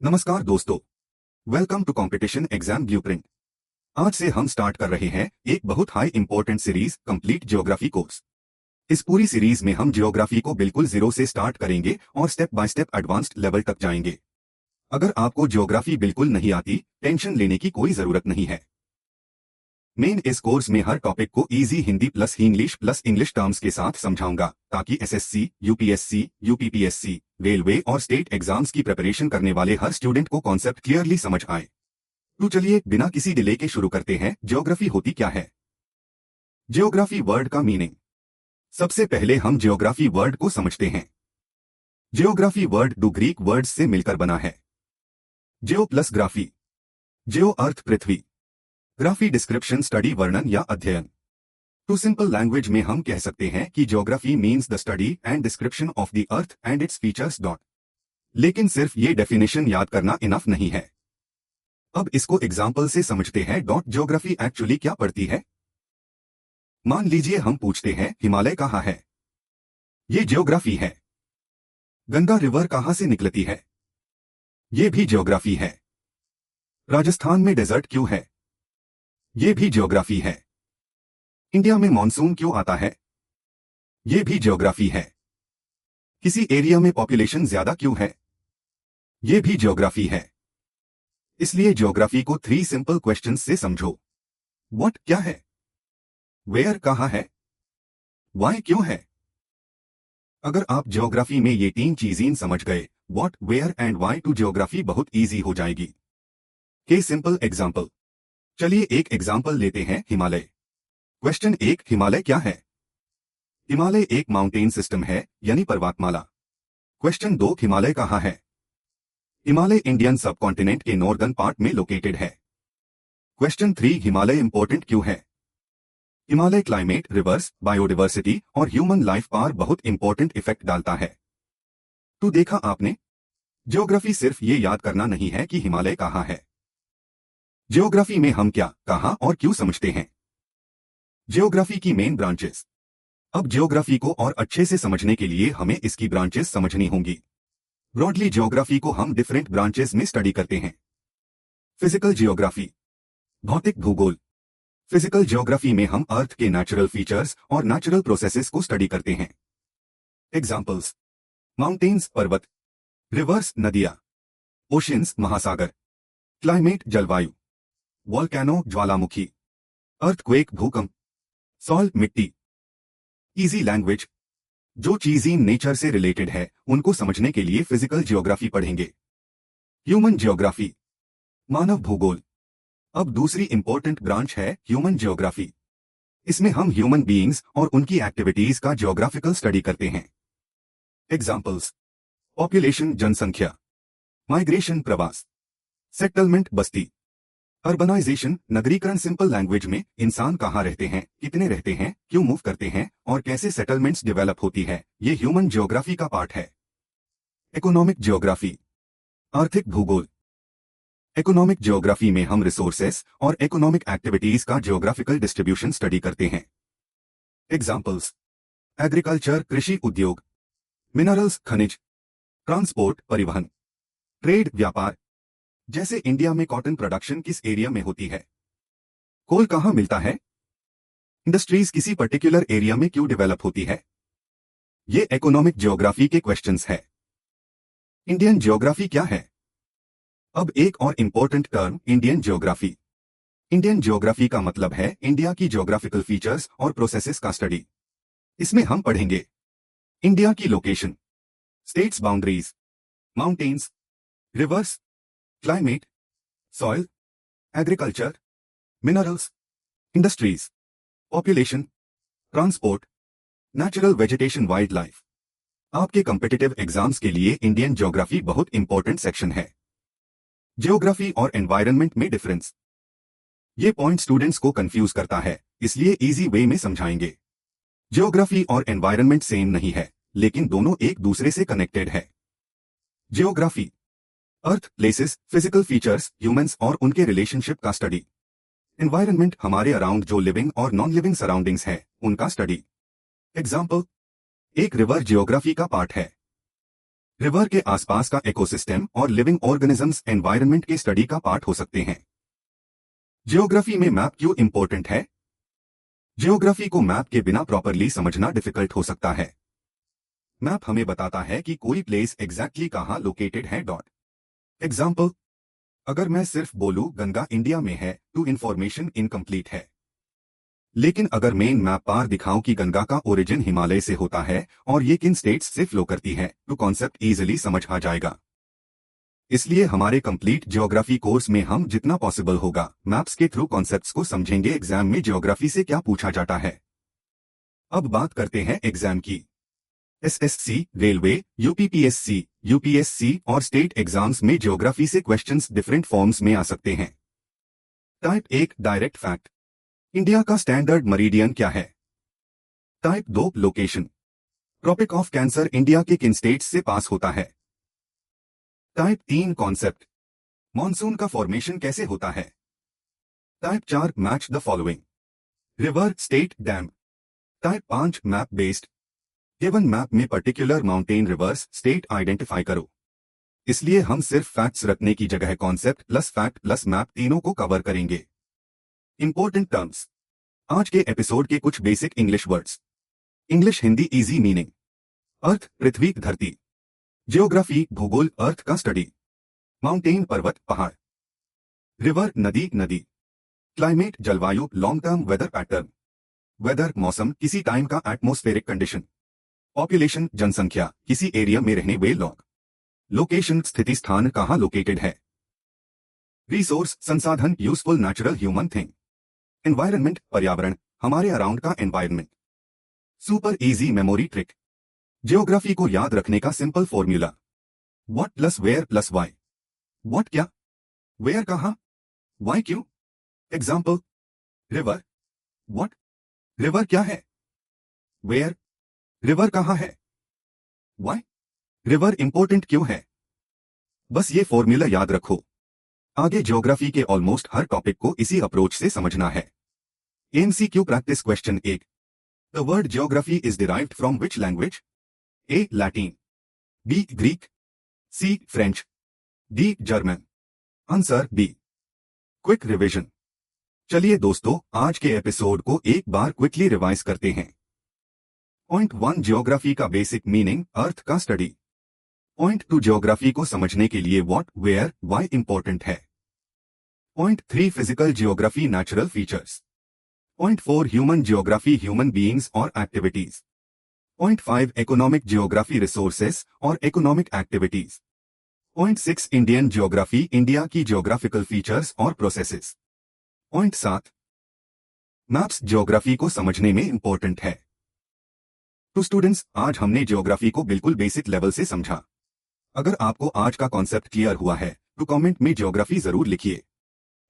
नमस्कार दोस्तों, welcome to competition exam blueprint. आज से हम स्टार्ट कर रहे हैं एक बहुत high important series complete geography course. इस पूरी सीरीज में हम ज्योग्राफी को बिल्कुल जीरो से स्टार्ट करेंगे और step by step advanced level तक जाएंगे। अगर आपको ज्योग्राफी बिल्कुल नहीं आती, टेंशन लेने की कोई जरूरत नहीं है। मेन इस कोर्स में हर टॉपिक को easy Hindi plus English terms के साथ समझाऊंगा ताकि एसएससी, यूपीएससी, यूपीपीएससी, रेलवे और स्टेट एग्जाम्स की प्रिपरेशन करने वाले हर स्टूडेंट को कॉन्सेप्ट क्लियरली समझ आए। तो चलिए बिना किसी डिले के शुरू करते हैं। ज्योग्राफी होती क्या है? ज्योग्राफी वर्ड का मीनिंग। सबसे पहले हम ज्योग्राफी वर्ड को समझते हैं। ज्योग्राफी वर्ड दो ग्रीक वर्ड्स से मिलकर बना है। ज्यो प्लस ग्राफी। ज्यो अर्थ पृथ्वी, ग्राफी डिस्क्रिप्शन स्टडी वर्णन या अध्ययन। टू सिंपल लैंग्वेज में हम कह सकते हैं कि geography means the study and description of the earth and its features dot. लेकिन सिर्फ ये डेफिनेशन याद करना इनफ नहीं है। अब इसको एग्जाम्पल से समझते हैं। डॉट ज्योग्राफी एक्चुअली क्या पढ़ती है? मान लीजिए हम पूछते हैं हिमालय कहाँ है? ये ज्योग्राफी है। गंगा रिवर कहाँ से निकलती है? ये भी ज्योग्राफी है। राजस्थान में डेजर्ट क्यों है? ये भी ज्योग्राफी है। इंडिया में मॉनसून क्यों आता है? ये भी ज्योग्राफी है। किसी एरिया में पॉपुलेशन ज्यादा क्यों है? ये भी ज्योग्राफी है। इसलिए ज्योग्राफी को 3 सिंपल क्वेश्चंस से समझो। व्हाट क्या है? वेयर कहाँ है? व्हाई क्यों है? अगर आप ज्योग्राफी में ये 3 चीजें समझ गए, व्हाट, वेयर एंड व्हाई, टू ज्योग्राफी बहुत इजी हो जाएगी। के सिंपल एग्जाम्पल। चलिए एक एग्जाम्पल लेते हैं, हिमालय। क्वेश्चन 1, हिमालय क्या है? हिमालय एक माउंटेन सिस्टम है, यानी पर्वतमाला। क्वेश्चन 2, हिमालय कहाँ है? हिमालय इंडियन सबकॉन्टिनेंट के नॉर्दर्न पार्ट में लोकेटेड है। क्वेश्चन 3, हिमालय इंपॉर्टेंट क्यों है? हिमालय क्लाइमेट, रिवर्स, बायोडिवर्सिटी और ह्यूमन लाइफ पर बहुत इंपॉर्टेंट इफेक्ट डालता है। तो देखा आपने, ज्योग्राफी सिर्फ ये याद करना नहीं है कि हिमालय कहाँ है। ज्योग्राफी में हम क्या, कहाँ और क्यों समझते हैं। ज्योग्राफी की मेन ब्रांचेस। अब ज्योग्राफी को और अच्छे से समझने के लिए हमें इसकी ब्रांचेस समझनी होंगी। ब्रॉडली ज्योग्राफी को हम डिफरेंट ब्रांचेस में स्टडी करते हैं। फिजिकल ज्योग्राफी, भौतिक भूगोल। फिजिकल ज्योग्राफी में हम अर्थ के नेचुरल फीचर्स और नेचुरल प्रोसेसेस को स्टडी करते हैं। एग्जाम्पल्स: माउंटेन्स, पर्वत; रिवर्स, नदियां; ओशियंस, महासागर; क्लाइमेट, जलवायु; वॉल्केनो, ज्वालामुखी; अर्थक्वेक, भूकंप; सॉइल, मिट्टी। Easy language. जो चीजें नेचर से रिलेटेड है उनको समझने के लिए फिजिकल ज्योग्राफी पढ़ेंगे। ह्यूमन ज्योग्राफी, मानव भूगोल। अब दूसरी इंपॉर्टेंट ब्रांच है ह्यूमन ज्योग्राफी। इसमें हम ह्यूमन बीइंग्स और उनकी एक्टिविटीज का ज्योग्राफिकल स्टडी करते हैं। एग्जाम्पल्स: पॉपुलेशन, जनसंख्या; माइग्रेशन, प्रवास; सेटलमेंट, बस्ती; अर्बनाइजेशन, नगरीकरण। सिंपल लैंग्वेज में इंसान कहाँ रहते हैं, कितने रहते हैं, क्यों मूव करते हैं और कैसे सेटलमेंट्स डेवलप होती है, ये ह्यूमन ज्योग्राफी का पार्ट है। इकोनॉमिक ज्योग्राफी, आर्थिक भूगोल। इकोनॉमिक ज्योग्राफी में हम रिसोर्सेस और इकोनॉमिक एक्टिविटीज का ज्योग्राफिकल डिस्ट्रीब्यूशन स्टडी करते हैं। एग्जाम्पल्स: एग्रीकल्चर, कृषि उद्योग; मिनरल्स, खनिज; ट्रांसपोर्ट, परिवहन; ट्रेड, व्यापार। जैसे इंडिया में कॉटन प्रोडक्शन किस एरिया में होती है? कोल कहाँ मिलता है? इंडस्ट्रीज किसी पर्टिकुलर एरिया में क्यों डेवलप होती है? ये इकोनॉमिक ज्योग्राफी के क्वेश्चंस है। इंडियन ज्योग्राफी क्या है? अब एक और important term, Indian geography. Indian geography का मतलब है इंडिया की ज्योग्राफिकल फीचर्स और प्रोसेसेस का स्टडी। इसमें हम पढ़ेंगे इंडिया की location, states boundaries, mountains, reverse, climate, soil, agriculture, minerals, industries, population, transport, natural vegetation, wild life. आपके कॉम्पिटिटिव एग्जाम्स के लिए इंडियन ज्योग्राफी बहुत इंपॉर्टेंट सेक्शन है। ज्योग्राफी और एनवायरनमेंट में डिफरेंस। ये पॉइंट स्टूडेंट्स को कंफ्यूज करता है, इसलिए इजी वे में समझाएंगे। ज्योग्राफी और एनवायरनमेंट सेम नहीं है, लेकिन दोनों एक दूसरे से कनेक्टेड है। ज्योग्राफी, अर्थ, प्लेसेस, फिजिकल फीचर्स, ह्यूमंस और उनके रिलेशनशिप का स्टडी। एनवायरनमेंट, हमारे अराउंड जो लिविंग और नॉन लिविंग सराउंडिंग्स है उनका स्टडी। एग्जाम्पल: एक रिवर ज्योग्राफी का पार्ट है। रिवर के आसपास का इकोसिस्टम और लिविंग ऑर्गेनिजम्स एनवायरनमेंट के स्टडी का पार्ट हो सकते हैं। जियोग्राफी में मैप क्यों इंपॉर्टेंट है? जियोग्राफी को मैप के बिना प्रॉपरली समझना डिफिकल्ट हो सकता है। मैप हमें बताता है कि कोई प्लेस एग्जैक्टली कहां लोकेटेड है। एग्जाम्पल, अगर मैं सिर्फ बोलूं गंगा इंडिया में है तो इंफॉर्मेशन इनकम्प्लीट है। लेकिन अगर मेन मैप पर दिखाऊं कि गंगा का ओरिजिन हिमालय से होता है और ये किन स्टेट्स से फ्लो करती है तो कॉन्सेप्ट इजीली समझ आ जाएगा। इसलिए हमारे कंप्लीट ज्योग्राफी कोर्स में हम जितना पॉसिबल होगा मैप्स के थ्रू कॉन्सेप्ट्स को समझेंगे। एग्जाम में ज्योग्राफी से क्या पूछा जाता है, अब बात करते हैं एग्जाम की। एसएससी, रेलवे, यूपीपीएससी, यूपीएससी और स्टेट एग्जाम्स में ज्योग्राफी से क्वेश्चंस डिफरेंट फॉर्म्स में आ सकते हैं। टाइप 1 डायरेक्ट फैक्ट, इंडिया का स्टैंडर्ड मरीडियन क्या है? Type 2 location, tropic of cancer India के किन स्टेट्स से पास होता है? टाइप 3 कॉन्सेप्ट, मॉनसून का फॉर्मेशन कैसे होता है? Type 4 match the following, river, state, dam. Type 5 map based, given map में particular mountain, reverse, state identify करो। इसलिए हम सिर्फ फैक्ट्स रखने की जगह concept plus fact plus map तीनों को कवर करेंगे। इंपॉर्टेंट टर्म्स, आज के एपिसोड के कुछ basic English words. English Hindi easy meaning, earth पृथ्वी धरती, जियोग्राफी भूगोल अर्थ का स्टडी, माउंटेन पर्वत पहाड़, रिवर नदी नदी, क्लाइमेट जलवायु long term weather pattern, weather मौसम किसी टाइम का एटमॉस्फेरिक कंडीशन, पॉपुलेशन जनसंख्या किसी एरिया में रहने वे लोग, लोकेशन स्थिति स्थान कहां लोकेटेड है, रिसोर्स संसाधन useful natural human thing, environment पर्यावरण हमारे अराउंड का environment. Super easy memory trick, geography को याद रखने का simple formula, what plus where plus why. What क्या, वेयर कहां, वाई क्यों। एग्जाम्पल, रिवर, व्हाट, रिवर क्या है, वेयर, रिवर कहां है, वाई, रिवर इंपॉर्टेंट क्यों है। बस ये फॉर्मूला याद रखो, आगे ज्योग्राफी के ऑलमोस्ट हर टॉपिक को इसी अप्रोच से समझना है। MCQ practice question 1, the word geography is derived from which language? A Latin, B Greek, C French, D German. Answer B. Quick revision, चलिए दोस्तों आज के एपिसोड को एक बार क्विकली रिवाइज करते हैं। पॉइंट 1 ज्योग्राफी का बेसिक मीनिंग अर्थ का स्टडी। पॉइंट 2 ज्योग्राफी को समझने के लिए व्हाट वेयर वाई इंपॉर्टेंट है। Point 3 physical geography natural features. Point 4 human geography human beings और activities. Point 5 economic geography resources और economic activities. Point 6 Indian geography India की geographical features और प्रोसेसेस। पॉइंट 7 मैप्स ज्योग्राफी को समझने में important है। तो स्टूडेंट्स आज हमने ज्योग्राफी को बिल्कुल बेसिक लेवल से समझा। अगर आपको आज का कॉन्सेप्ट क्लियर हुआ है तो कमेंट में ज्योग्राफी जरूर लिखिए।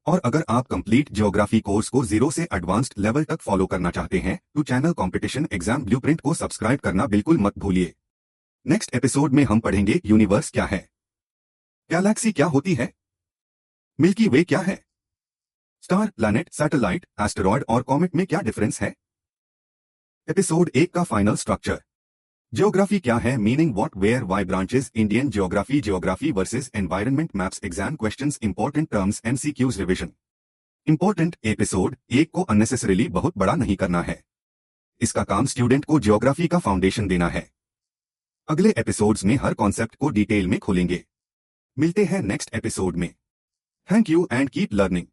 और अगर आप कंप्लीट ज्योग्राफी कोर्स को 0 से एडवांस्ड लेवल तक फॉलो करना चाहते हैं तो चैनल कंपटीशन एग्जाम ब्लूप्रिंट को सब्सक्राइब करना बिल्कुल मत भूलिए। नेक्स्ट एपिसोड में हम पढ़ेंगे यूनिवर्स क्या है, गैलेक्सी क्या होती है, मिल्की वे क्या है, स्टार, प्लैनेट, सैटेलाइट, एस्टेरॉयड और कॉमेट में क्या डिफरेंस है। एपिसोड 1 का फाइनल स्ट्रक्चर, ज्योग्राफी क्या है, meaning what where why branches, Indian geography, geography versus environment, maps, exam questions, important terms, MCQs revision. Important, episode 1 को अननेसेसरीली बहुत बड़ा नहीं करना है। इसका काम स्टूडेंट को ज्योग्राफी का फाउंडेशन देना है। अगले एपिसोड्स में हर कॉन्सेप्ट को डिटेल में खोलेंगे। मिलते हैं नेक्स्ट एपिसोड में। Thank you and keep learning.